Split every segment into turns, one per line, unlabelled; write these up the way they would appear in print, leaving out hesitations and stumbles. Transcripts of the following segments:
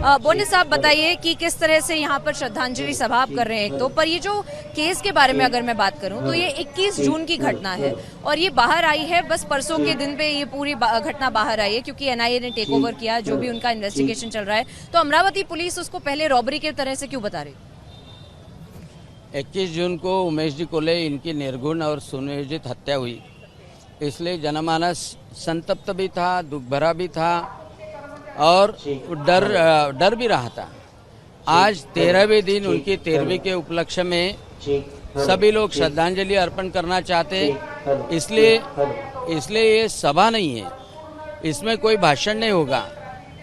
बोने साहब बताइए कि किस तरह से यहाँ पर श्रद्धांजलि सभा आप कर रहे हैं एक तो, पर ये जो केस के बारे में अगर मैं बात करूं तो ये 21 जून की घटना है और ये बाहर आई है बस परसों के दिन पे ये पूरी घटना बाहर आई है क्योंकि एनआईए ने टेक ओवर किया, जो भी उनका इन्वेस्टिगेशन चल रहा है। तो अमरावती पुलिस उसको पहले रॉबरी के तरह से क्यों बता रही?
21 जून को उमेश जी कोले इनकी निर्गुण और सुनियोजित हत्या हुई, इसलिए जनमानस संतप्त भी था, दुख भरा भी था और डर भी रहा था। आज 13वें दिन उनकी 13वीं के उपलक्ष्य में सभी लोग श्रद्धांजलि अर्पण करना चाहते, इसलिए ये सभा नहीं है, इसमें कोई भाषण नहीं होगा,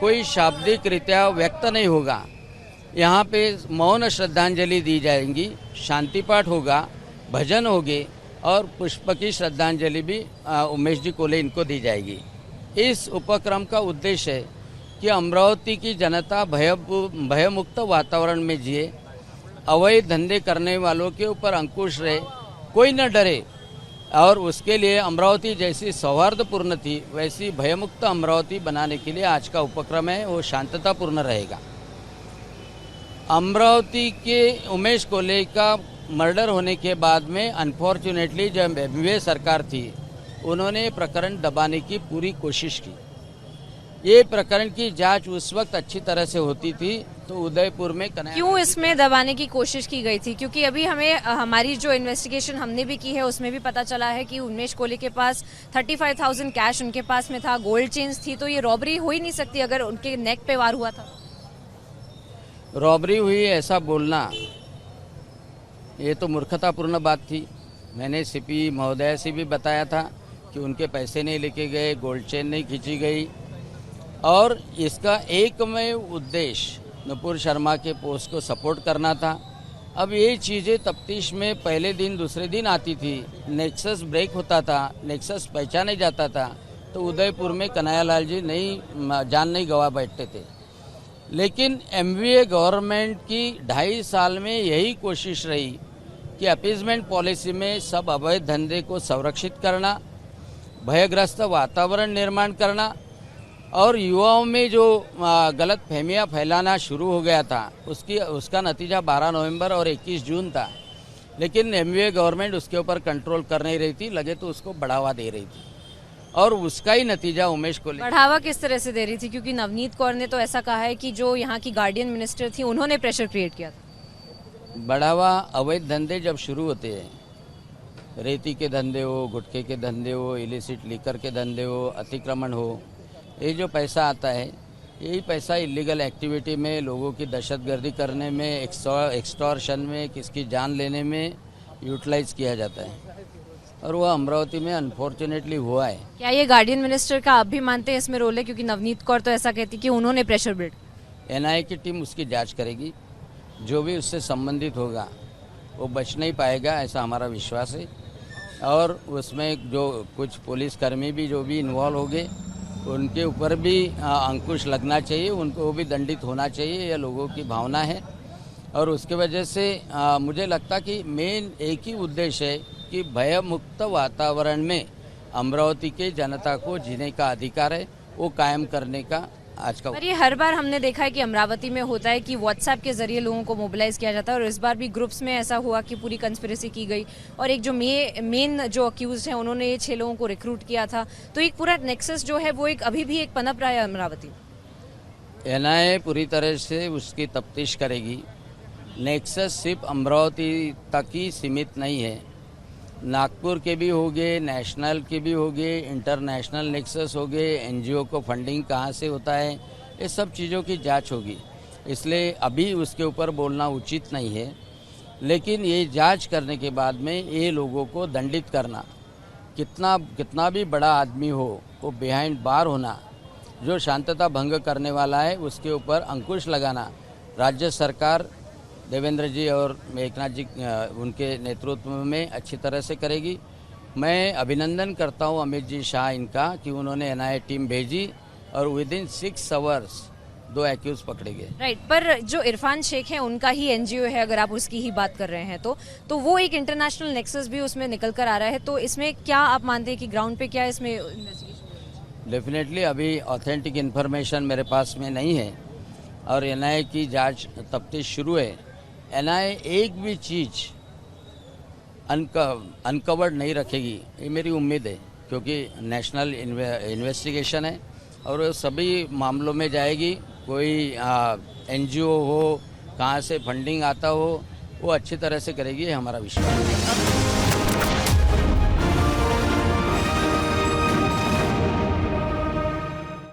कोई शाब्दिक रीत्या व्यक्त नहीं होगा। यहाँ पे मौन श्रद्धांजलि दी जाएंगी, शांति पाठ होगा, भजन होंगे और पुष्प की श्रद्धांजलि भी उमेश जी कोले इनको दी जाएगी। इस उपक्रम का उद्देश्य है कि अमरावती की जनता भयमुक्त वातावरण में जिए, अवैध धंधे करने वालों के ऊपर अंकुश रहे, कोई न डरे और उसके लिए अमरावती जैसी सौहार्दपूर्ण थी वैसी भयमुक्त अमरावती बनाने के लिए आज का उपक्रम है, वो शांततापूर्ण रहेगा। अमरावती के उमेश कोले का मर्डर होने के बाद में अनफॉर्चुनेटली जब एमवीए सरकार थी उन्होंने प्रकरण दबाने की पूरी कोशिश की। ये प्रकरण की जांच उस वक्त अच्छी तरह से होती थी तो उदयपुर में
क्यों इसमें दबाने की कोशिश की गई थी? क्योंकि अभी हमारी जो इन्वेस्टिगेशन हमने भी की है उसमें भी पता चला है कि उमेश कोले के पास 35,000 कैश उनके पास में था, गोल्ड चेन्स थी, तो ये रॉबरी हो ही नहीं सकती अगर उनके नेक पे वार हुआ था।
रॉबरी हुई ऐसा बोलना ये तो मूर्खतापूर्ण बात थी। मैंने सीपी महोदय से भी बताया था कि उनके पैसे नहीं लेके गए, गोल्ड चेन नहीं खींची गई और इसका एकमेव उद्देश्य नुपुर शर्मा के पोस्ट को सपोर्ट करना था। अब ये चीज़ें तफ्तीश में पहले दिन दूसरे दिन आती थी, नेक्सस ब्रेक होता था, नेक्सस पहचाने जाता था, तो उदयपुर में कन्हैयालाल जी जान नहीं गवा बैठते थे। लेकिन एमवीए गवर्नमेंट की 2.5 साल में यही कोशिश रही कि अपीजमेंट पॉलिसी में सब अवैध धंधे को संरक्षित करना, भयग्रस्त वातावरण निर्माण करना और युवाओं में जो गलत फहमियाँ फैलाना शुरू हो गया था उसका नतीजा 12 नवंबर और 21 जून था। लेकिन एमवीए गवर्नमेंट उसके ऊपर कंट्रोल कर नहीं रही थी, लगे तो उसको बढ़ावा दे रही थी और उसका ही नतीजा उमेश कोले।
बढ़ावा किस तरह से दे रही थी? क्योंकि नवनीत कौर ने तो ऐसा कहा है कि जो यहाँ की गार्डियन मिनिस्टर थी उन्होंने प्रेशर क्रिएट किया था।
बढ़ावा अवैध धंधे जब शुरू होते हैं, रेती के धंधे हो, गुटखे के धंधे हो, इलिसिट लीकर के धंधे हो, अतिक्रमण हो, ये जो पैसा आता है यही पैसा इलीगल एक्टिविटी में, लोगों की दहशतगर्दी करने में, एक्सटॉर्शन में, किसकी जान लेने में यूटिलाइज किया जाता है और वह अमरावती में अनफॉर्चुनेटली हुआ है।
क्या ये गार्डियन मिनिस्टर का आप भी मानते हैं इसमें रोल है? क्योंकि नवनीत कौर तो ऐसा कहती कि उन्होंने प्रेशर बिल्ड।
एनआईए की टीम उसकी जांच करेगी, जो भी उससे संबंधित होगा वो बच नहीं पाएगा ऐसा हमारा विश्वास है और उसमें जो कुछ पुलिसकर्मी भी जो भी इन्वॉल्व हो गए उनके ऊपर भी अंकुश लगना चाहिए, उनको भी दंडित होना चाहिए, यह लोगों की भावना है। और उसके वजह से मुझे लगता कि मेन एक ही उद्देश्य है कि भयमुक्त वातावरण में अमरावती के जनता को जीने का अधिकार है, वो कायम करने का आज का।
पर ये हर बार हमने देखा है कि अमरावती में होता है कि व्हाट्सएप के जरिए लोगों को मोबिलाइज किया जाता है और इस बार भी ग्रुप्स में ऐसा हुआ कि पूरी कंस्पिरेसी की गई और एक जो मेन जो अक्यूज हैं उन्होंने ये 6 लोगों को रिक्रूट किया था। तो एक पूरा नेक्सस जो है वो एक अभी भी एक पनप रहा है अमरावती।
एनआईए पूरी तरह से उसकी तफ्तीश करेगी। नेक्सस सिर्फ अमरावती तक ही सीमित नहीं है, नागपुर के भी हो गए, नेशनल के भी हो गए, इंटरनेशनल नेक्सस हो गए, एनजीओ को फंडिंग कहाँ से होता है, ये सब चीज़ों की जांच होगी, इसलिए अभी उसके ऊपर बोलना उचित नहीं है। लेकिन ये जांच करने के बाद में ये लोगों को दंडित करना, कितना भी बड़ा आदमी हो वो बिहाइंड बार होना, जो शांतता भंग करने वाला है उसके ऊपर अंकुश लगाना राज्य सरकार देवेंद्र जी और एकनाथ जी उनके नेतृत्व में अच्छी तरह से करेगी। मैं अभिनंदन करता हूं अमित जी शाह इनका कि उन्होंने एनआईए टीम भेजी और विदिन 6 आवर्स 2 एक्यूज पकड़े गए।
राइट, पर जो इरफान शेख है उनका ही एनजीओ है, अगर आप उसकी ही बात कर रहे हैं तो वो एक इंटरनेशनल नेक्सस भी उसमें निकल कर आ रहा है। तो इसमें क्या आप मानते हैं कि ग्राउंड पे क्या इसमें इन्वेस्टिगेशन?
डेफिनेटली अभी ऑथेंटिक इन्फॉर्मेशन मेरे पास में नहीं है, और एनआईए की जांच तफ्तीश शुरू है। एनआईए एक भी चीज़ अनकवर्ड नहीं रखेगी, ये मेरी उम्मीद है, क्योंकि नेशनल इन्वेस्टिगेशन है और वो सभी मामलों में जाएगी। कोई एनजीओ हो, कहाँ से फंडिंग आता हो, वो अच्छी तरह से करेगी, ये हमारा विश्वास है।